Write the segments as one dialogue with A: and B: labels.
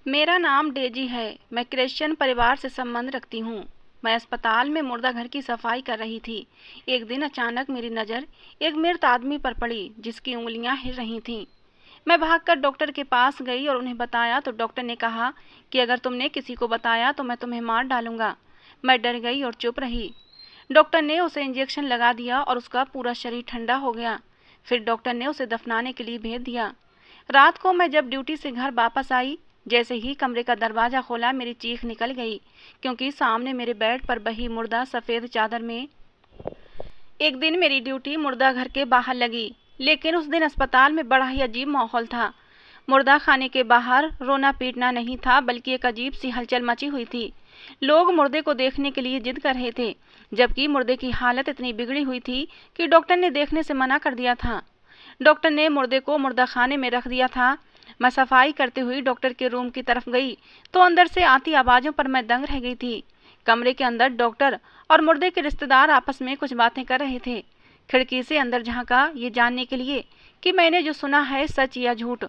A: मेरा नाम डेजी है। मैं क्रिश्चियन परिवार से संबंध रखती हूँ। मैं अस्पताल में मुर्दा घर की सफाई कर रही थी। एक दिन अचानक मेरी नज़र एक मृत आदमी पर पड़ी जिसकी उंगलियां हिल रही थीं। मैं भागकर डॉक्टर के पास गई और उन्हें बताया तो डॉक्टर ने कहा कि अगर तुमने किसी को बताया तो मैं तुम्हें मार डालूंगा। मैं डर गई और चुप रही। डॉक्टर ने उसे इंजेक्शन लगा दिया और उसका पूरा शरीर ठंडा हो गया। फिर डॉक्टर ने उसे दफनाने के लिए भेज दिया। रात को मैं जब ड्यूटी से घर वापस आई, जैसे ही कमरे का दरवाज़ा खोला मेरी चीख निकल गई, क्योंकि सामने मेरे बेड पर बही मुर्दा सफ़ेद चादर में। एक दिन मेरी ड्यूटी मुर्दा घर के बाहर लगी, लेकिन उस दिन अस्पताल में बड़ा ही अजीब माहौल था। मुर्दा खाने के बाहर रोना पीटना नहीं था, बल्कि एक अजीब सी हलचल मची हुई थी। लोग मुर्दे को देखने के लिए जिद कर रहे थे, जबकि मुर्दे की हालत इतनी बिगड़ी हुई थी कि डॉक्टर ने देखने से मना कर दिया था। डॉक्टर ने मुर्दे को मुर्दा खाने में रख दिया था। मैं सफाई करते हुए डॉक्टर के रूम की तरफ गई तो अंदर से आती आवाज़ों पर मैं दंग रह गई थी। कमरे के अंदर डॉक्टर और मुर्दे के रिश्तेदार आपस में कुछ बातें कर रहे थे। खिड़की से अंदर झांका ये जानने के लिए कि मैंने जो सुना है सच या झूठ,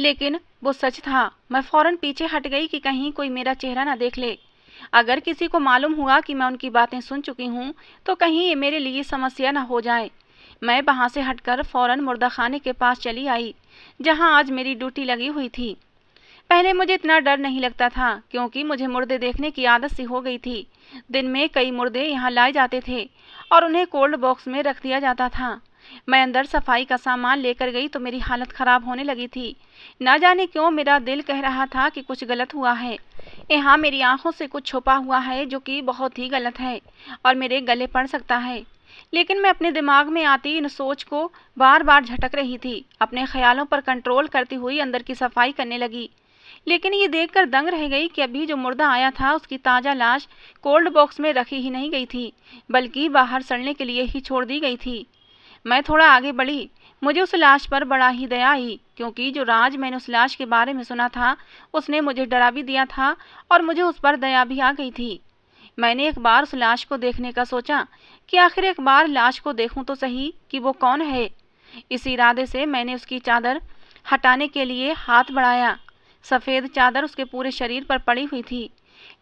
A: लेकिन वो सच था। मैं फौरन पीछे हट गई कि कहीं कोई मेरा चेहरा न देख ले। अगर किसी को मालूम हुआ कि मैं उनकी बातें सुन चुकी हूँ तो कहीं ये मेरे लिए समस्या न हो जाए। मैं वहाँ से हटकर फौरन मुर्दा खाने के पास चली आई, जहाँ आज मेरी ड्यूटी लगी हुई थी। पहले मुझे इतना डर नहीं लगता था, क्योंकि मुझे मुर्दे देखने की आदत सी हो गई थी। दिन में कई मुर्दे यहाँ लाए जाते थे और उन्हें कोल्ड बॉक्स में रख दिया जाता था। मैं अंदर सफाई का सामान लेकर गई तो मेरी हालत खराब होने लगी थी। ना जाने क्यों मेरा दिल कह रहा था कि कुछ गलत हुआ है। यहाँ मेरी आंखों से कुछ छुपा हुआ है जो कि बहुत ही गलत है और मेरे गले पड़ सकता है। लेकिन मैं अपने दिमाग में आती इन सोच को बार बार झटक रही थी। अपने ख्यालों पर कंट्रोल करती हुई अंदर की सफाई करने लगी, लेकिन ये देखकर दंग रह गई कि अभी जो मुर्दा आया था उसकी ताज़ा लाश कोल्ड बॉक्स में रखी ही नहीं गई थी, बल्कि बाहर सड़ने के लिए ही छोड़ दी गई थी। मैं थोड़ा आगे बढ़ी। मुझे उस लाश पर बड़ा ही दया आई, क्योंकि जो राज मैंने उस लाश के बारे में सुना था उसने मुझे डरा भी दिया था और मुझे उस पर दया भी आ गई थी। मैंने एक बार उस लाश को देखने का सोचा कि आखिर एक बार लाश को देखूं तो सही कि वो कौन है। इस इरादे से मैंने उसकी चादर हटाने के लिए हाथ बढ़ाया। सफ़ेद चादर उसके पूरे शरीर पर पड़ी हुई थी,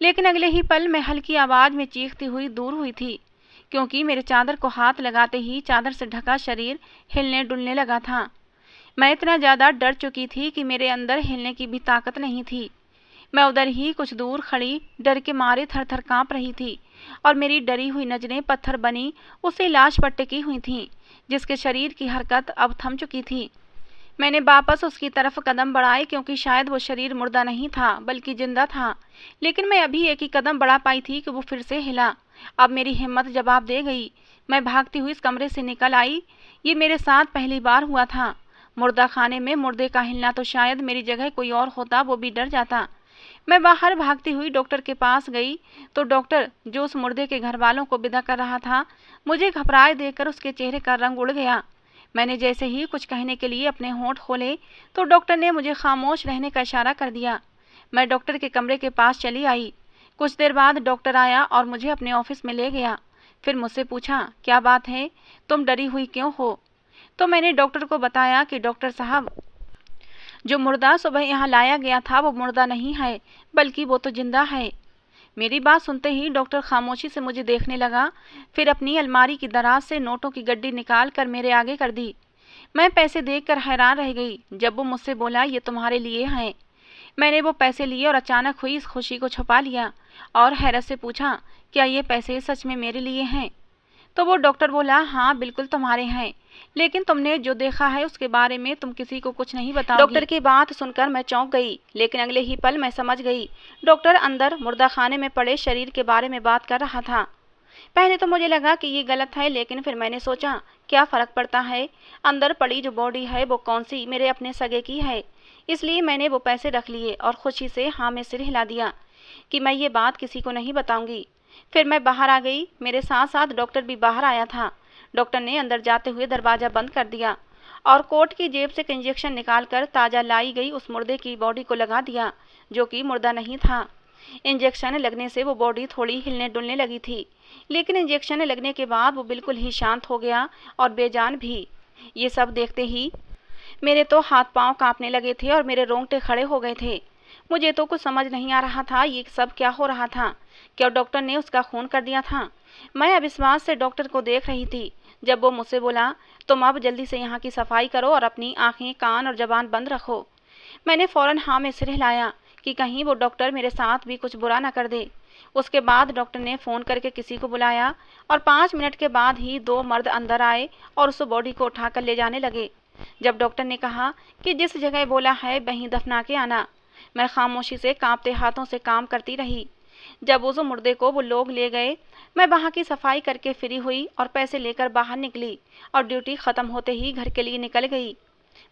A: लेकिन अगले ही पल मैं हल्की आवाज़ में चीखती हुई दूर हुई थी, क्योंकि मेरे चादर को हाथ लगाते ही चादर से ढका शरीर हिलने डुलने लगा था। मैं इतना ज़्यादा डर चुकी थी कि मेरे अंदर हिलने की भी ताकत नहीं थी। मैं उधर ही कुछ दूर खड़ी डर के मारे थर थर काँप रही थी और मेरी डरी हुई नजरें पत्थर बनी उसी लाश पर टिकी हुई थीं, जिसके शरीर की हरकत अब थम चुकी थी। मैंने वापस उसकी तरफ कदम बढ़ाए, क्योंकि शायद वो शरीर मुर्दा नहीं था बल्कि जिंदा था। लेकिन मैं अभी एक ही कदम बढ़ा पाई थी कि वो फिर से हिला। अब मेरी हिम्मत जवाब दे गई। मैं भागती हुई इस कमरे से निकल आई। ये मेरे साथ पहली बार हुआ था। मुर्दा खाने में मुर्दे का हिलना तो शायद मेरी जगह कोई और होता वो भी डर जाता। मैं बाहर भागती हुई डॉक्टर के पास गई तो डॉक्टर, जो उस मुर्दे के घर वालों को विदा कर रहा था, मुझे घबराए देखकर उसके चेहरे का रंग उड़ गया। मैंने जैसे ही कुछ कहने के लिए अपने होंठ खोले तो डॉक्टर ने मुझे खामोश रहने का इशारा कर दिया। मैं डॉक्टर के कमरे के पास चली आई। कुछ देर बाद डॉक्टर आया और मुझे अपने ऑफिस में ले गया। फिर मुझसे पूछा, क्या बात है, तुम डरी हुई क्यों हो? तो मैंने डॉक्टर को बताया कि डॉक्टर साहब, जो मुर्दा सुबह यहाँ लाया गया था वो मुर्दा नहीं है, बल्कि वो तो जिंदा है। मेरी बात सुनते ही डॉक्टर खामोशी से मुझे देखने लगा। फिर अपनी अलमारी की दराज से नोटों की गड्डी निकाल कर मेरे आगे कर दी। मैं पैसे देखकर हैरान रह गई जब वो मुझसे बोला, ये तुम्हारे लिए हैं। मैंने वो पैसे लिए और अचानक हुई इस खुशी को छुपा लिया और हैरत से पूछा, क्या ये पैसे सच में मेरे लिए हैं? तो वो डॉक्टर बोला, हाँ बिल्कुल तुम्हारे हैं, लेकिन तुमने जो देखा है उसके बारे में तुम किसी को कुछ नहीं बताओगी। डॉक्टर की बात सुनकर मैं चौंक गई, लेकिन अगले ही पल मैं समझ गई। डॉक्टर अंदर मुर्दा खाने में पड़े शरीर के बारे में बात कर रहा था। पहले तो मुझे लगा कि ये गलत है, लेकिन फिर मैंने सोचा, क्या फ़र्क पड़ता है, अंदर पड़ी जो बॉडी है वो कौन सी मेरे अपने सगे की है। इसलिए मैंने वो पैसे रख लिए और खुशी से हाँ में सिर हिला दिया कि मैं ये बात किसी को नहीं बताऊंगी। फिर मैं बाहर आ गई। मेरे साथ साथ डॉक्टर भी बाहर आया था। डॉक्टर ने अंदर जाते हुए दरवाज़ा बंद कर दिया और कोट की जेब से एक इंजेक्शन निकालकर ताज़ा लाई गई उस मुर्दे की बॉडी को लगा दिया, जो कि मुर्दा नहीं था। इंजेक्शन लगने से वो बॉडी थोड़ी हिलने डुलने लगी थी, लेकिन इंजेक्शन लगने के बाद वो बिल्कुल ही शांत हो गया और बेजान भी। ये सब देखते ही मेरे तो हाथ पांव कांपने लगे थे और मेरे रोंगटे खड़े हो गए थे। मुझे तो कुछ समझ नहीं आ रहा था ये सब क्या हो रहा था। क्या डॉक्टर ने उसका खून कर दिया था? मैं अविश्वास से डॉक्टर को देख रही थी जब वो मुझसे बोला, तुम अब जल्दी से यहाँ की सफाई करो और अपनी आंखें, कान और जबान बंद रखो। मैंने फौरन हाँ में सिर हिलाया कि कहीं वो डॉक्टर मेरे साथ भी कुछ बुरा न कर दे। उसके बाद डॉक्टर ने फ़ोन करके किसी को बुलाया और 5 मिनट के बाद ही 2 मर्द अंदर आए और उस बॉडी को उठाकर ले जाने लगे। जब डॉक्टर ने कहा कि जिस जगह बोला है वहीं दफना के आना, मैं खामोशी से कांपते हाथों से काम करती रही। जब उस मुर्दे को वो लोग ले गए, मैं वहाँ की सफाई करके फ्री हुई और पैसे लेकर बाहर निकली और ड्यूटी ख़त्म होते ही घर के लिए निकल गई।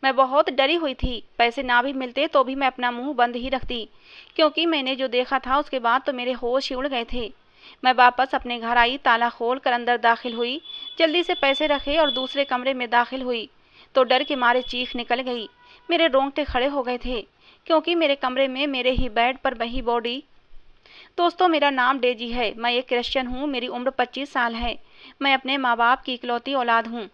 A: मैं बहुत डरी हुई थी। पैसे ना भी मिलते तो भी मैं अपना मुंह बंद ही रखती, क्योंकि मैंने जो देखा था उसके बाद तो मेरे होश ही उड़ गए थे। मैं वापस अपने घर आई, ताला खोल कर अंदर दाखिल हुई, जल्दी से पैसे रखे और दूसरे कमरे में दाखिल हुई तो डर के मारे चीख निकल गई। मेरे रोंगटे खड़े हो गए थे, क्योंकि मेरे कमरे में मेरे ही बेड पर वही बॉडी। दोस्तों, मेरा नाम डेजी है। मैं एक क्रिश्चियन हूँ। मेरी उम्र 25 साल है। मैं अपने माँ बाप की इकलौती औलाद हूँ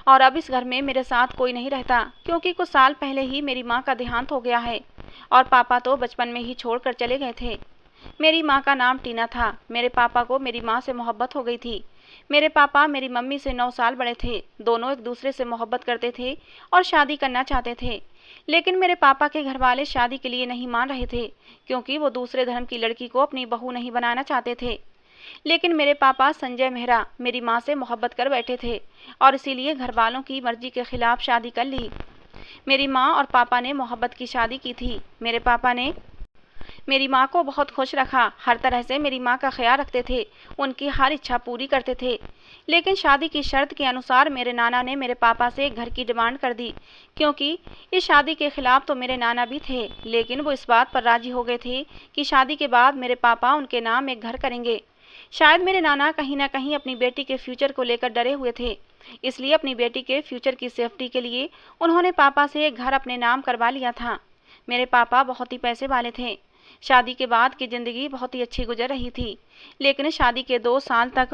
A: और अब इस घर में मेरे साथ कोई नहीं रहता, क्योंकि कुछ साल पहले ही मेरी माँ का देहांत हो गया है और पापा तो बचपन में ही छोड़कर चले गए थे। मेरी माँ का नाम टीना था। मेरे पापा को मेरी माँ से मोहब्बत हो गई थी। मेरे पापा मेरी मम्मी से 9 साल बड़े थे। दोनों एक दूसरे से मोहब्बत करते थे और शादी करना चाहते थे, लेकिन मेरे पापा के घर वाले शादी के लिए नहीं मान रहे थे, क्योंकि वो दूसरे धर्म की लड़की को अपनी बहू नहीं बनाना चाहते थे। लेकिन मेरे पापा संजय मेहरा मेरी माँ से मोहब्बत कर बैठे थे और इसीलिए घर वालों की मर्जी के खिलाफ शादी कर ली। मेरी माँ और पापा ने मोहब्बत की शादी की थी। मेरे पापा ने मेरी माँ को बहुत खुश रखा, हर तरह से मेरी माँ का ख्याल रखते थे, उनकी हर इच्छा पूरी करते थे। लेकिन शादी की शर्त के अनुसार मेरे नाना ने मेरे पापा से एक घर की डिमांड कर दी, क्योंकि इस शादी के खिलाफ तो मेरे नाना भी थे, लेकिन वो इस बात पर राजी हो गए थे कि शादी के बाद मेरे पापा उनके नाम एक घर करेंगे। शायद मेरे नाना कहीं ना कहीं अपनी बेटी के फ्यूचर को लेकर डरे हुए थे, इसलिए अपनी बेटी के फ्यूचर की सेफ्टी के लिए उन्होंने पापा से एक घर अपने नाम करवा लिया था। मेरे पापा बहुत ही पैसे वाले थे। शादी के बाद की ज़िंदगी बहुत ही अच्छी गुजर रही थी, लेकिन शादी के 2 साल तक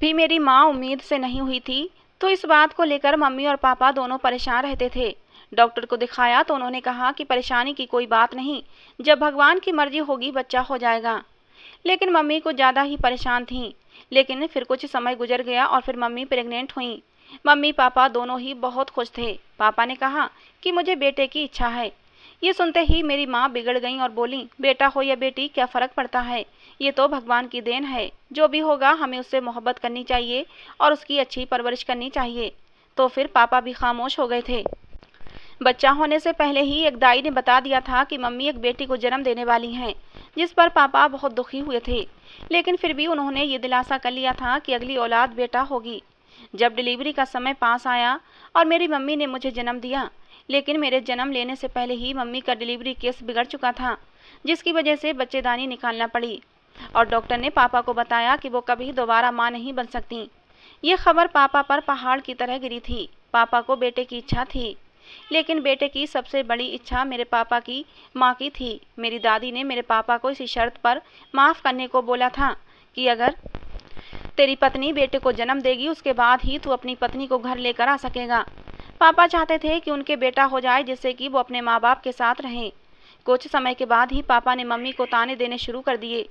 A: भी मेरी माँ उम्मीद से नहीं हुई थी, तो इस बात को लेकर मम्मी और पापा दोनों परेशान रहते थे। डॉक्टर को दिखाया तो उन्होंने कहा कि परेशानी की कोई बात नहीं, जब भगवान की मर्जी होगी बच्चा हो जाएगा। लेकिन मम्मी को ज़्यादा ही परेशान थीं। लेकिन फिर कुछ समय गुजर गया और फिर मम्मी प्रेग्नेंट हुईं। मम्मी पापा दोनों ही बहुत खुश थे। पापा ने कहा कि मुझे बेटे की इच्छा है। ये सुनते ही मेरी माँ बिगड़ गईं और बोलीं, बेटा हो या बेटी क्या फ़र्क पड़ता है, ये तो भगवान की देन है। जो भी होगा हमें उससे मोहब्बत करनी चाहिए और उसकी अच्छी परवरिश करनी चाहिए। तो फिर पापा भी खामोश हो गए थे। बच्चा होने से पहले ही एक दाई ने बता दिया था कि मम्मी एक बेटी को जन्म देने वाली हैं, जिस पर पापा बहुत दुखी हुए थे। लेकिन फिर भी उन्होंने ये दिलासा कर लिया था कि अगली औलाद बेटा होगी। जब डिलीवरी का समय पास आया और मेरी मम्मी ने मुझे जन्म दिया, लेकिन मेरे जन्म लेने से पहले ही मम्मी का डिलीवरी केस बिगड़ चुका था, जिसकी वजह से बच्चेदानी निकालना पड़ी और डॉक्टर ने पापा को बताया कि वो कभी दोबारा माँ नहीं बन सकती। ये खबर पापा पर पहाड़ की तरह गिरी थी। पापा को बेटे की इच्छा थी, लेकिन बेटे की सबसे बड़ी इच्छा मेरे पापा की माँ की थी। मेरी दादी ने मेरे पापा को इसी शर्त पर माफ़ करने को बोला था कि अगर तेरी पत्नी बेटे को जन्म देगी उसके बाद ही तू अपनी पत्नी को घर लेकर आ सकेगा। पापा चाहते थे कि उनके बेटा हो जाए, जिससे कि वो अपने माँ बाप के साथ रहें। कुछ समय के बाद ही पापा ने मम्मी को ताने देने शुरू कर दिए।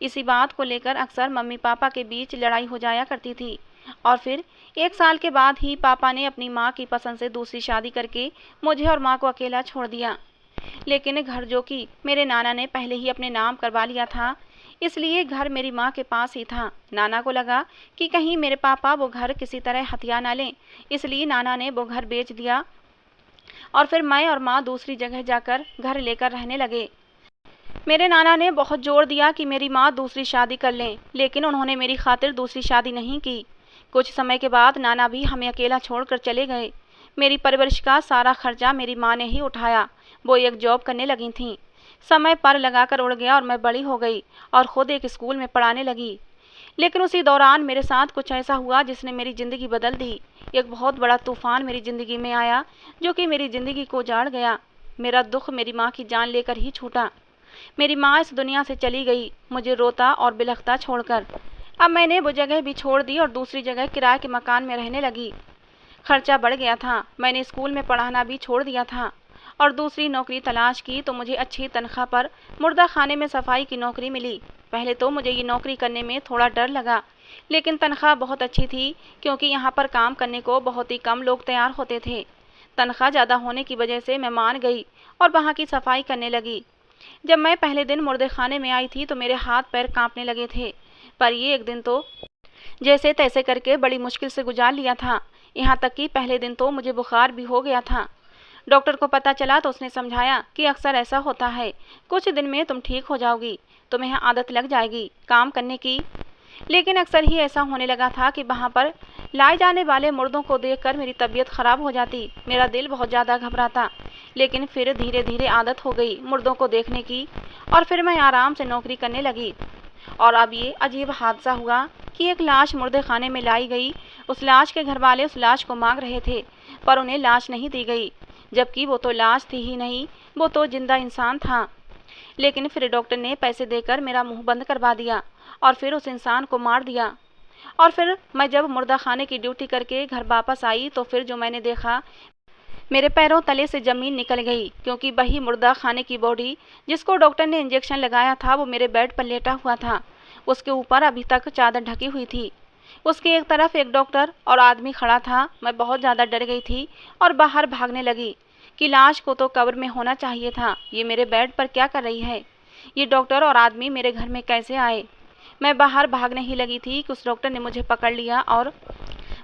A: इसी बात को लेकर अक्सर मम्मी पापा के बीच लड़ाई हो जाया करती थी और फिर 1 साल के बाद ही पापा ने अपनी माँ की पसंद से दूसरी शादी करके मुझे और माँ को अकेला छोड़ दिया। लेकिन घर जो कि मेरे नाना ने पहले ही अपने नाम करवा लिया था, इसलिए घर मेरी माँ के पास ही था। नाना को लगा कि कहीं मेरे पापा वो घर किसी तरह हथिया ना लें, इसलिए नाना ने वो घर बेच दिया और फिर मैं और माँ दूसरी जगह जाकर घर लेकर रहने लगे। मेरे नाना ने बहुत जोर दिया कि मेरी माँ दूसरी शादी कर लें, लेकिन उन्होंने मेरी खातिर दूसरी शादी नहीं की। कुछ समय के बाद नाना भी हमें अकेला छोड़कर चले गए। मेरी परवरिश का सारा खर्चा मेरी माँ ने ही उठाया। वो एक जॉब करने लगी थीं। समय पर लगाकर उड़ गया और मैं बड़ी हो गई और ख़ुद एक स्कूल में पढ़ाने लगी। लेकिन उसी दौरान मेरे साथ कुछ ऐसा हुआ जिसने मेरी ज़िंदगी बदल दी। एक बहुत बड़ा तूफ़ान मेरी ज़िंदगी में आया, जो कि मेरी ज़िंदगी को उजाड़ गया। मेरा दुख मेरी माँ की जान लेकर ही छूटा। मेरी माँ इस दुनिया से चली गई, मुझे रोता और बिलखता छोड़कर। अब मैंने वो जगह भी छोड़ दी और दूसरी जगह किराए के मकान में रहने लगी। खर्चा बढ़ गया था। मैंने स्कूल में पढ़ाना भी छोड़ दिया था और दूसरी नौकरी तलाश की तो मुझे अच्छी तनख्वाह पर मुर्दा खाने में सफाई की नौकरी मिली। पहले तो मुझे ये नौकरी करने में थोड़ा डर लगा, लेकिन तनख्वाह बहुत अच्छी थी क्योंकि यहाँ पर काम करने को बहुत ही कम लोग तैयार होते थे। तनख्वाह ज़्यादा होने की वजह से मैं मान गई और वहाँ की सफाई करने लगी। जब मैं पहले दिन मुर्दे खाने में आई थी तो मेरे हाथ पैर कांपने लगे थे, पर ये एक दिन तो जैसे तैसे करके बड़ी मुश्किल से गुजार लिया था। यहाँ तक कि पहले दिन तो मुझे बुखार भी हो गया था। डॉक्टर को पता चला तो उसने समझाया कि अक्सर ऐसा होता है, कुछ दिन में तुम ठीक हो जाओगी, तुम्हें आदत लग जाएगी काम करने की। लेकिन अक्सर ही ऐसा होने लगा था कि वहाँ पर लाए जाने वाले मुर्दों को देखकर मेरी तबीयत खराब हो जाती, मेरा दिल बहुत ज़्यादा घबराता। लेकिन फिर धीरे धीरे आदत हो गई मुर्दों को देखने की और फिर मैं आराम से नौकरी करने लगी। और अब ये अजीब हादसा हुआ कि एक लाश मुर्दे खाने में लाई गई। उस लाश के घर वाले उस लाश को मांग रहे थे, पर उन्हें लाश नहीं दी गई, जबकि वो तो लाश थी ही नहीं, वो तो जिंदा इंसान था। लेकिन फिर डॉक्टर ने पैसे देकर मेरा मुंह बंद करवा दिया और फिर उस इंसान को मार दिया। और फिर मैं जब मुर्दा खाने की ड्यूटी करके घर वापस आई तो फिर जो मैंने देखा, मेरे पैरों तले से ज़मीन निकल गई, क्योंकि वही मुर्दा खाने की बॉडी जिसको डॉक्टर ने इंजेक्शन लगाया था वो मेरे बेड पर लेटा हुआ था। उसके ऊपर अभी तक चादर ढकी हुई थी। उसके एक तरफ एक डॉक्टर और आदमी खड़ा था। मैं बहुत ज़्यादा डर गई थी और बाहर भागने लगी कि लाश को तो कब्र में होना चाहिए था, ये मेरे बेड पर क्या कर रही है, ये डॉक्टर और आदमी मेरे घर में कैसे आए। मैं बाहर भागने ही लगी थी कि उस डॉक्टर ने मुझे पकड़ लिया और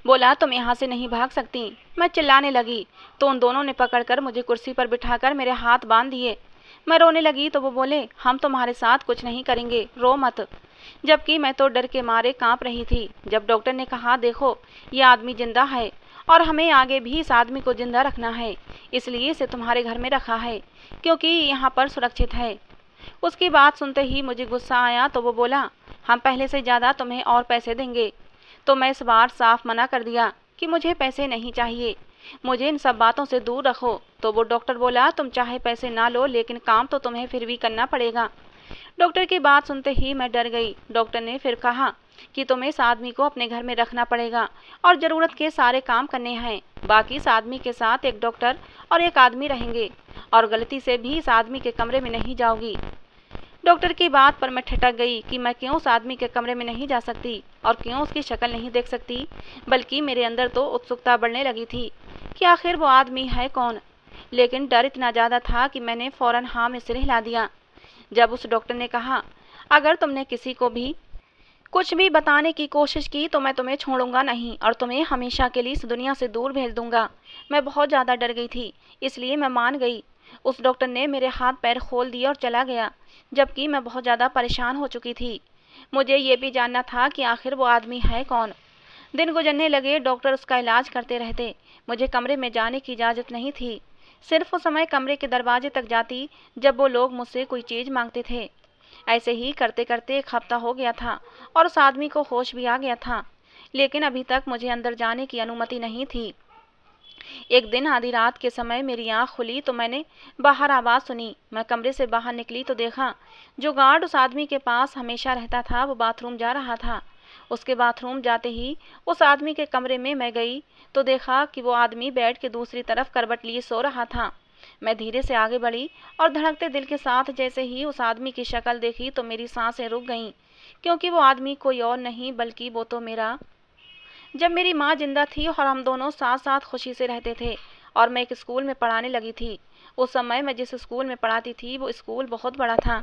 A: बोला तुम यहाँ से नहीं भाग सकती। मैं चिल्लाने लगी तो उन दोनों ने पकड़कर मुझे कुर्सी पर बिठाकर मेरे हाथ बांध दिए। मैं रोने लगी तो वो बोले हम तुम्हारे साथ कुछ नहीं करेंगे, रो मत। जबकि मैं तो डर के मारे कांप रही थी। जब डॉक्टर ने कहा देखो ये आदमी जिंदा है और हमें आगे भी इस आदमी को जिंदा रखना है, इसलिए इसे तुम्हारे घर में रखा है क्योंकि यहाँ पर सुरक्षित है। उसकी बात सुनते ही मुझे गुस्सा आया तो वो बोला हम पहले से ज़्यादा तुम्हें और पैसे देंगे। तो मैं इस बार साफ मना कर दिया कि मुझे पैसे नहीं चाहिए, मुझे इन सब बातों से दूर रखो। तो वो डॉक्टर बोला तुम चाहे पैसे ना लो लेकिन काम तो तुम्हें फिर भी करना पड़ेगा। डॉक्टर की बात सुनते ही मैं डर गई। डॉक्टर ने फिर कहा कि तुम्हें इस आदमी को अपने घर में रखना पड़ेगा और ज़रूरत के सारे काम करने हैं। बाकी इस आदमी के साथ एक डॉक्टर और एक आदमी रहेंगे और गलती से भी इस आदमी के कमरे में नहीं जाओगी। डॉक्टर की बात पर मैं ठिठक गई कि मैं क्यों उस आदमी के कमरे में नहीं जा सकती और क्यों उसकी शक्ल नहीं देख सकती, बल्कि मेरे अंदर तो उत्सुकता बढ़ने लगी थी कि आखिर वो आदमी है कौन। लेकिन डर इतना ज़्यादा था कि मैंने फ़ौरन हाँ में सिर हिला दिया। जब उस डॉक्टर ने कहा अगर तुमने किसी को भी कुछ भी बताने की कोशिश की तो मैं तुम्हें छोड़ूंगा नहीं और तुम्हें हमेशा के लिए इस दुनिया से दूर भेज दूंगा। मैं बहुत ज़्यादा डर गई थी, इसलिए मैं मान गई। उस डॉक्टर ने मेरे हाथ पैर खोल दिए और चला गया, जबकि मैं बहुत ज़्यादा परेशान हो चुकी थी। मुझे ये भी जानना था कि आखिर वो आदमी है कौन। दिन गुजरने लगे, डॉक्टर उसका इलाज करते रहते। मुझे कमरे में जाने की इजाज़त नहीं थी। सिर्फ उस समय कमरे के दरवाजे तक जाती जब वो लोग मुझसे कोई चीज़ मांगते थे। ऐसे ही करते करते एक हफ्ता हो गया था और उस आदमी को होश भी आ गया था, लेकिन अभी तक मुझे अंदर जाने की अनुमति नहीं थी। एक दिन आधी रात के समय मेरी आँख खुली तो मैंने बाहर आवाज़ सुनी। मैं कमरे से बाहर निकली तो देखा जो गार्ड उस आदमी के पास हमेशा रहता था वो बाथरूम जा रहा था। उसके बाथरूम जाते ही उस आदमी के कमरे में मैं गई तो देखा कि वो आदमी बेड के दूसरी तरफ करवट लिए सो रहा था। मैं धीरे से आगे बढ़ी और धड़कते दिल के साथ जैसे ही उस आदमी की शक्ल देखी तो मेरी सांसें रुक गईं, क्योंकि वो आदमी कोई और नहीं बल्कि वो तो मेरा जब मेरी माँ जिंदा थी और हम दोनों साथ साथ खुशी से रहते थे और मैं एक स्कूल में पढ़ाने लगी थी। उस समय मैं जिस स्कूल में पढ़ाती थी वो स्कूल बहुत बड़ा था,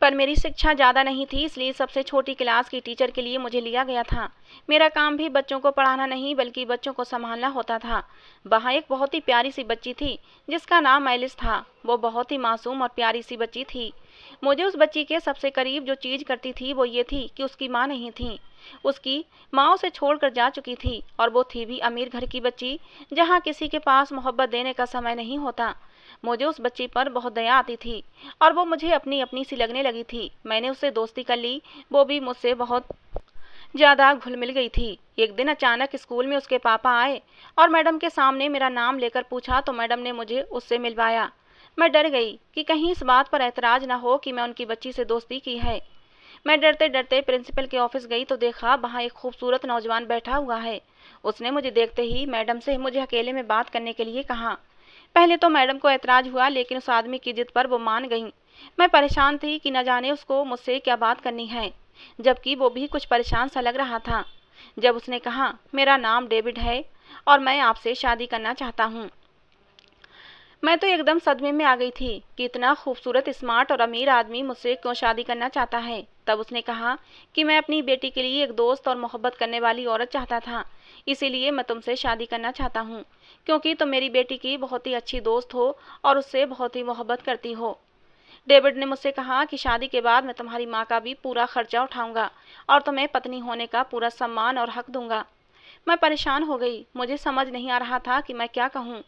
A: पर मेरी शिक्षा ज़्यादा नहीं थी, इसलिए सबसे छोटी क्लास की टीचर के लिए मुझे लिया गया था। मेरा काम भी बच्चों को पढ़ाना नहीं बल्कि बच्चों को संभालना होता था। वहाँ एक बहुत ही प्यारी सी बच्ची थी जिसका नाम एलिस था। वो बहुत ही मासूम और प्यारी सी बच्ची थी। मुझे उस बच्ची के सबसे करीब जो चीज़ करती थी वो ये थी कि उसकी माँ नहीं थी। उसकी माँ उसे छोड़कर जा चुकी थी और वो थी भी अमीर घर की बच्ची जहाँ किसी के पास मोहब्बत देने का समय नहीं होता। मुझे उस बच्ची पर बहुत दया आती थी और वो मुझे अपनी अपनी सी लगने लगी थी। मैंने उससे दोस्ती कर ली, वो भी मुझसे बहुत ज़्यादा घुल मिल गई थी। एक दिन अचानक स्कूल में उसके पापा आए और मैडम के सामने मेरा नाम लेकर पूछा तो मैडम ने मुझे उससे मिलवाया। मैं डर गई कि कहीं इस बात पर ऐतराज़ न हो कि मैं उनकी बच्ची से दोस्ती की है। मैं डरते डरते प्रिंसिपल के ऑफिस गई तो देखा वहाँ एक खूबसूरत नौजवान बैठा हुआ है। उसने मुझे देखते ही मैडम से मुझे अकेले में बात करने के लिए कहा। पहले तो मैडम को ऐतराज हुआ, लेकिन उस आदमी की जिद पर वो मान गईं। मैं परेशान थी कि न जाने उसको मुझसे क्या बात करनी है, जबकि वो भी कुछ परेशान सा लग रहा था। जब उसने कहा, मेरा नाम डेविड है और मैं आपसे शादी करना चाहता हूँ। मैं तो एकदम सदमे में आ गई थी कि इतना खूबसूरत, स्मार्ट और अमीर आदमी मुझसे क्यों शादी करना चाहता है। तब उसने कहा कि मैं अपनी बेटी के लिए एक दोस्त और मोहब्बत करने वाली औरत चाहता था, इसीलिए मैं तुमसे शादी करना चाहता हूँ, क्योंकि तुम मेरी बेटी की बहुत ही अच्छी दोस्त हो और उससे बहुत ही मोहब्बत करती हो। डेविड ने मुझसे कहा कि शादी के बाद मैं तुम्हारी माँ का भी पूरा खर्चा उठाऊंगा और तुम्हें पत्नी होने का पूरा सम्मान और हक दूंगा। मैं परेशान हो गई, मुझे समझ नहीं आ रहा था कि मैं क्या कहूँ।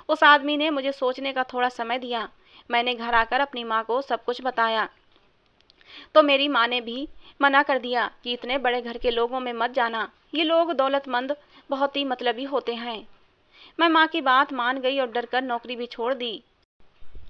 A: उस आदमी ने मुझे सोचने का थोड़ा समय दिया। मैंने घर आकर अपनी माँ को सब कुछ बताया, तो मेरी माँ ने भी मना कर दिया कि इतने बड़े घर के लोगों में मत जाना, ये लोग दौलतमंद बहुत ही मतलबी होते हैं। मैं माँ की बात मान गई और डरकर नौकरी भी छोड़ दी।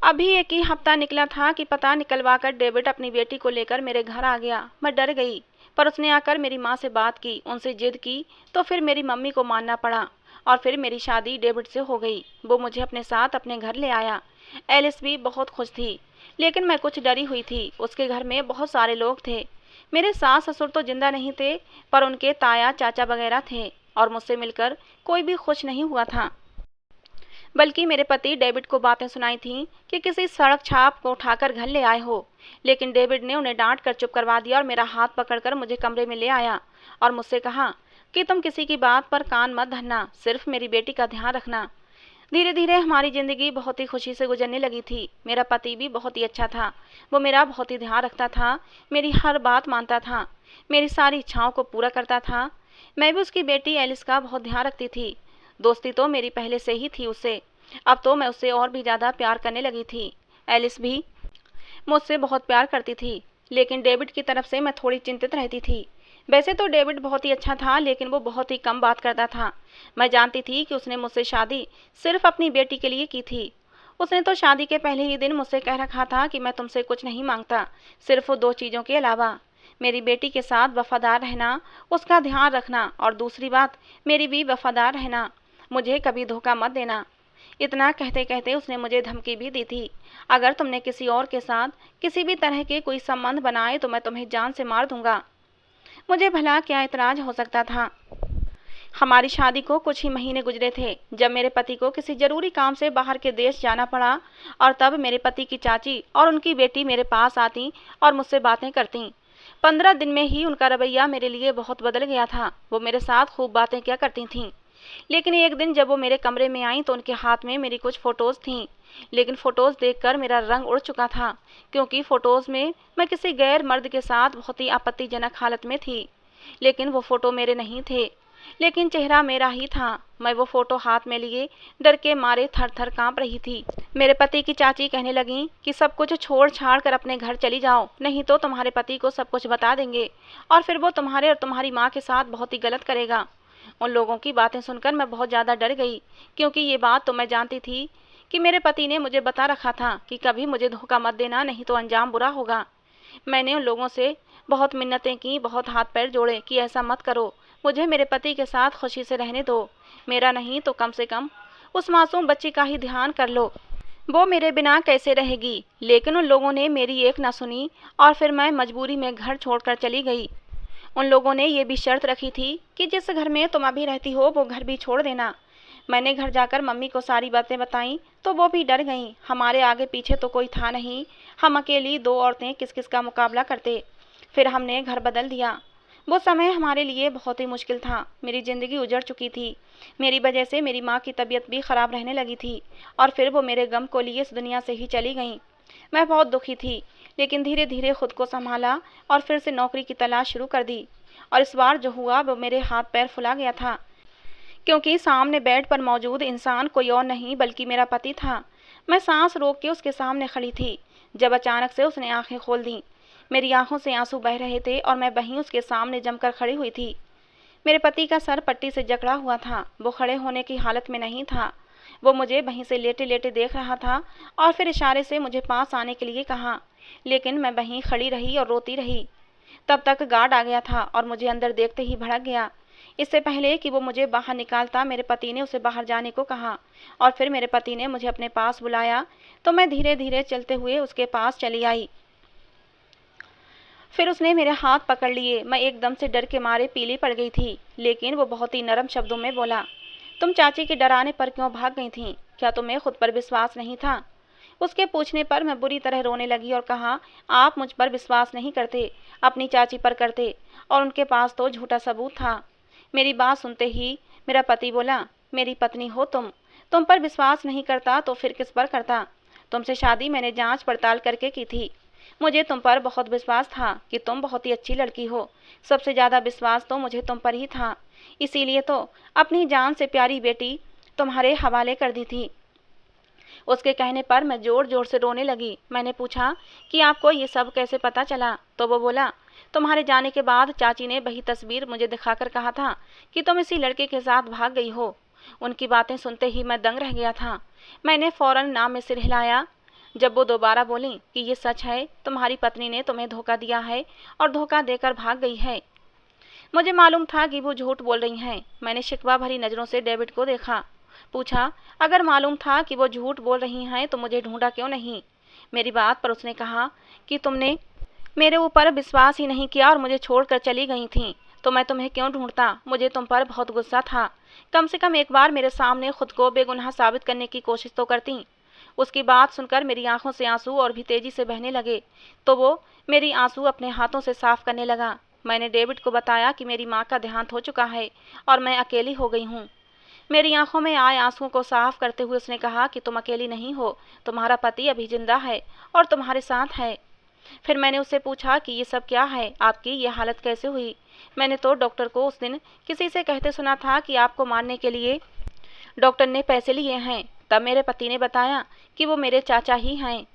A: अभी एक ही हफ्ता निकला था कि पता निकलवा कर डेविड अपनी बेटी को लेकर मेरे घर आ गया। मैं डर गई, पर उसने आकर मेरी माँ से बात की, उनसे जिद की, तो फिर मेरी मम्मी को मानना पड़ा और फिर मेरी शादी डेविड से हो गई। वो मुझे अपने साथ अपने घर ले आया। एलिस भी बहुत खुश थी, लेकिन मैं कुछ डरी हुई थी। उसके घर में बहुत सारे लोग थे। मेरे सास ससुर तो जिंदा नहीं थे, पर उनके ताया चाचा वगैरह थे और मुझसे मिलकर कोई भी खुश नहीं हुआ था। बल्कि मेरे पति डेविड को बातें सुनाई थीं कि किसी सड़क छाप को उठाकर घर ले आए हो। लेकिन डेविड ने उन्हें डांट कर चुप करवा दिया और मेरा हाथ पकड़कर मुझे कमरे में ले आया और मुझसे कहा कि तुम किसी की बात पर कान मत धरना, सिर्फ मेरी बेटी का ध्यान रखना। धीरे धीरे हमारी जिंदगी बहुत ही खुशी से गुजरने लगी थी। मेरा पति भी बहुत ही अच्छा था। वो मेरा बहुत ही ध्यान रखता था, मेरी हर बात मानता था, मेरी सारी इच्छाओं को पूरा करता था। मैं भी उसकी बेटी एलिस का बहुत ध्यान रखती थी। दोस्ती तो मेरी पहले से ही थी उससे, अब तो मैं उससे और भी ज़्यादा प्यार करने लगी थी। एलिस भी मुझसे बहुत प्यार करती थी, लेकिन डेविड की तरफ से मैं थोड़ी चिंतित रहती थी। वैसे तो डेविड बहुत ही अच्छा था, लेकिन वो बहुत ही कम बात करता था। मैं जानती थी कि उसने मुझसे शादी सिर्फ अपनी बेटी के लिए की थी। उसने तो शादी के पहले ही दिन मुझसे कह रखा था कि मैं तुमसे कुछ नहीं मांगता, सिर्फ वो दो चीज़ों के अलावा, मेरी बेटी के साथ वफादार रहना, उसका ध्यान रखना, और दूसरी बात, मेरी भी वफादार रहना, मुझे कभी धोखा मत देना। इतना कहते कहते उसने मुझे धमकी भी दी थी, अगर तुमने किसी और के साथ किसी भी तरह के कोई संबंध बनाए तो मैं तुम्हें जान से मार दूंगा। मुझे भला क्या इतराज हो सकता था। हमारी शादी को कुछ ही महीने गुजरे थे जब मेरे पति को किसी जरूरी काम से बाहर के देश जाना पड़ा, और तब मेरे पति की चाची और उनकी बेटी मेरे पास आती और मुझसे बातें करती। 15 दिन में ही उनका रवैया मेरे लिए बहुत बदल गया था। वो मेरे साथ खूब बातें क्या करती थीं, लेकिन एक दिन जब वो मेरे कमरे में आई तो उनके हाथ में मेरी कुछ फ़ोटोज़ थीं। लेकिन फ़ोटोज़ देखकर मेरा रंग उड़ चुका था, क्योंकि फ़ोटोज़ में मैं किसी गैर मर्द के साथ बहुत ही आपत्तिजनक हालत में थी। लेकिन वो फ़ोटो मेरे नहीं थे, लेकिन चेहरा मेरा ही था। मैं वो फ़ोटो हाथ में लिए डर के मारे थर थर काँप रही थी। मेरे पति की चाची कहने लगीं कि सब कुछ छोड़ छाड़ कर अपने घर चली जाओ, नहीं तो तुम्हारे पति को सब कुछ बता देंगे और फिर वो तुम्हारे और तुम्हारी माँ के साथ बहुत ही गलत करेगा। उन लोगों की बातें सुनकर मैं बहुत ज़्यादा डर गई, क्योंकि ये बात तो मैं जानती थी कि मेरे पति ने मुझे बता रखा था कि कभी मुझे धोखा मत देना, नहीं तो अंजाम बुरा होगा। मैंने उन लोगों से बहुत मिन्नतें की, बहुत हाथ पैर जोड़े कि ऐसा मत करो, मुझे मेरे पति के साथ खुशी से रहने दो, मेरा नहीं तो कम से कम उस मासूम बच्ची का ही ध्यान कर लो, वो मेरे बिना कैसे रहेगी। लेकिन उन लोगों ने मेरी एक ना सुनी और फिर मैं मजबूरी में घर छोड़कर चली गई। उन लोगों ने ये भी शर्त रखी थी कि जिस घर में तुम अभी रहती हो वो घर भी छोड़ देना। मैंने घर जाकर मम्मी को सारी बातें बताईं तो वो भी डर गईं। हमारे आगे पीछे तो कोई था नहीं, हम अकेली दो औरतें किस किस का मुकाबला करते। फिर हमने घर बदल दिया। वो समय हमारे लिए बहुत ही मुश्किल था। मेरी ज़िंदगी उजड़ चुकी थी। मेरी वजह से मेरी माँ की तबीयत भी ख़राब रहने लगी थी और फिर वो मेरे गम को लिए इस दुनिया से ही चली गईं। मैं बहुत दुखी थी, लेकिन धीरे धीरे खुद को संभाला और फिर से नौकरी की तलाश शुरू कर दी। और इस बार जो हुआ वो मेरे हाथ पैर फुला गया था, क्योंकि सामने बेड पर मौजूद इंसान कोई और नहीं बल्कि मेरा पति था। मैं सांस रोक के उसके सामने खड़ी थी जब अचानक से उसने आंखें खोल दी। मेरी आंखों से आंसू बह रहे थे और मैं वहीं उसके सामने जमकर खड़ी हुई थी। मेरे पति का सर पट्टी से जकड़ा हुआ था, वो खड़े होने की हालत में नहीं था। वो मुझे वहीं से लेटे लेटे देख रहा था और फिर इशारे से मुझे पास आने के लिए कहा, लेकिन मैं वहीं खड़ी रही और रोती रही। तब तक गार्ड आ गया था और मुझे अंदर देखते ही भड़क गया। इससे पहले कि वो मुझे बाहर निकालता, मेरे पति ने उसे बाहर जाने को कहा और फिर मेरे पति ने मुझे अपने पास बुलाया तो मैं धीरे धीरे चलते हुए उसके पास चली आई। फिर उसने मेरे हाथ पकड़ लिए। मैं एकदम से डर के मारे पीली पड़ गई थी, लेकिन वो बहुत ही नरम शब्दों में बोला, तुम चाची के डराने पर क्यों भाग गई थीं? क्या तुम्हें खुद पर विश्वास नहीं था? उसके पूछने पर मैं बुरी तरह रोने लगी और कहा, आप मुझ पर विश्वास नहीं करते, अपनी चाची पर करते, और उनके पास तो झूठा सबूत था। मेरी बात सुनते ही मेरा पति बोला, मेरी पत्नी हो तुम पर विश्वास नहीं करता तो फिर किस पर करता? तुमसे शादी मैंने जांच पड़ताल करके की थी। मुझे तुम पर बहुत विश्वास था कि तुम बहुत ही अच्छी लड़की हो। सबसे ज़्यादा विश्वास तो मुझे तुम पर ही था, इसीलिए तो अपनी जान से प्यारी बेटी तुम्हारे हवाले कर दी थी। उसके कहने पर मैं जोर जोर से रोने लगी। मैंने पूछा कि आपको ये सब कैसे पता चला? तो वो बोला, तुम्हारे जाने के बाद चाची ने वही तस्वीर मुझे दिखाकर कहा था कि तुम इसी लड़के के साथ भाग गई हो। उनकी बातें सुनते ही मैं दंग रह गया था। मैंने फौरन नाम में सिर हिलाया। जब वो दोबारा बोली कि ये सच है, तुम्हारी पत्नी ने तुम्हें धोखा दिया है और धोखा देकर भाग गई है। मुझे मालूम था कि वो झूठ बोल रही हैं। मैंने शिकवा भरी नज़रों से डेविड को देखा। पूछा, अगर मालूम था कि वो झूठ बोल रही हैं तो मुझे ढूंढा क्यों नहीं? मेरी बात पर उसने कहा कि तुमने मेरे ऊपर विश्वास ही नहीं किया और मुझे छोड़कर चली गई थीं, तो मैं तुम्हें क्यों ढूंढता? मुझे तुम पर बहुत गुस्सा था। कम से कम एक बार मेरे सामने खुद को बेगुनाह साबित करने की कोशिश तो करती। उसकी बात सुनकर मेरी आंखों से आंसू और भी तेजी से बहने लगे, तो वो मेरी आंसू अपने हाथों से साफ करने लगा। मैंने डेविड को बताया कि मेरी माँ का देहांत हो चुका है और मैं अकेली हो गई हूँ। मेरी आंखों में आए आंसुओं को साफ करते हुए उसने कहा कि तुम अकेली नहीं हो, तुम्हारा पति अभी जिंदा है और तुम्हारे साथ है। फिर मैंने उससे पूछा कि ये सब क्या है, आपकी ये हालत कैसे हुई? मैंने तो डॉक्टर को उस दिन किसी से कहते सुना था कि आपको मारने के लिए डॉक्टर ने पैसे लिए हैं। तब मेरे पति ने बताया कि वो मेरे चाचा ही हैं,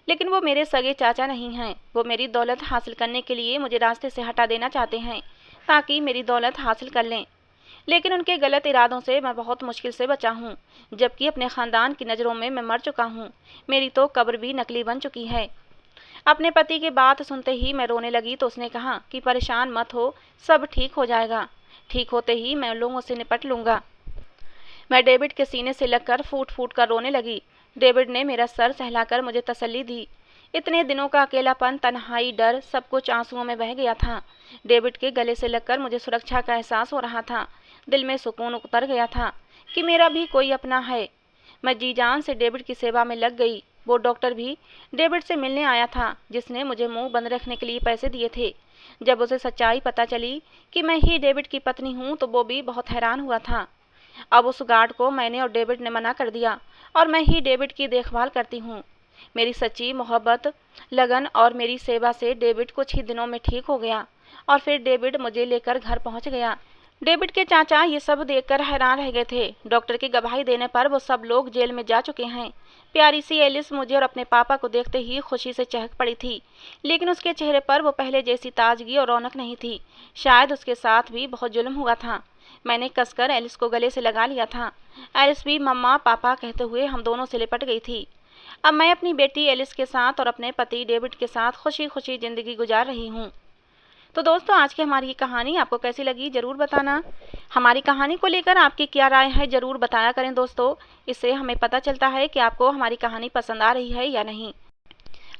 A: लेकिन वो मेरे सगे चाचा नहीं हैं। वो मेरी दौलत हासिल करने के लिए मुझे रास्ते से हटा देना चाहते हैं ताकि मेरी दौलत हासिल कर लें, लेकिन उनके गलत इरादों से मैं बहुत मुश्किल से बचा हूँ, जबकि अपने ख़ानदान की नज़रों में मैं मर चुका हूँ। मेरी तो कब्र भी नकली बन चुकी है। अपने पति की बात सुनते ही मैं रोने लगी तो उसने कहा कि परेशान मत हो, सब ठीक हो जाएगा। ठीक होते ही मैं लोगों से निपट लूँगा। मैं डेविड के सीने से लगकर फूट फूट कर रोने लगी। डेविड ने मेरा सर सहलाकर मुझे तसल्ली दी। इतने दिनों का अकेलापन, तन्हाई, डर, सब कुछ आंसुओं में बह गया था। डेविड के गले से लगकर मुझे सुरक्षा का एहसास हो रहा था। दिल में सुकून उतर गया था कि मेरा भी कोई अपना है। मैं जी जान से डेविड की सेवा में लग गई। वो डॉक्टर भी डेविड से मिलने आया था, जिसने मुझे मुंह बंद रखने के लिए पैसे दिए थे। जब उसे सच्चाई पता चली कि मैं ही डेविड की पत्नी हूँ तो वो भी बहुत हैरान हुआ था। अब उस गार्ड को मैंने और डेविड ने मना कर दिया और मैं ही डेविड की देखभाल करती हूँ। मेरी सच्ची मोहब्बत, लगन और मेरी सेवा से डेविड कुछ ही दिनों में ठीक हो गया और फिर डेविड मुझे लेकर घर पहुँच गया। डेविड के चाचा ये सब देखकर हैरान रह गए थे। डॉक्टर की गवाही देने पर वो सब लोग जेल में जा चुके हैं। प्यारी सी एलिस मुझे और अपने पापा को देखते ही खुशी से चहक पड़ी थी, लेकिन उसके चेहरे पर वो पहले जैसी ताजगी और रौनक नहीं थी। शायद उसके साथ भी बहुत जुल्म हुआ था। मैंने कसकर एलिस को गले से लगा लिया था। एलिस भी मम्मा पापा कहते हुए हम दोनों से लिपट गई थी। अब मैं अपनी बेटी एलिस के साथ और अपने पति डेविड के साथ खुशी खुशी ज़िंदगी गुजार रही हूँ। तो दोस्तों, आज की हमारी ये कहानी आपको कैसी लगी ज़रूर बताना। हमारी कहानी को लेकर आपकी क्या राय है ज़रूर बताया करें दोस्तों। इससे हमें पता चलता है कि आपको हमारी कहानी पसंद आ रही है या नहीं।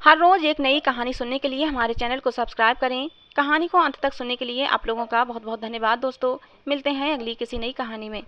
A: हर रोज़ एक नई कहानी सुनने के लिए हमारे चैनल को सब्सक्राइब करें। कहानी को अंत तक सुनने के लिए आप लोगों का बहुत बहुत धन्यवाद दोस्तों। मिलते हैं अगली किसी नई कहानी में।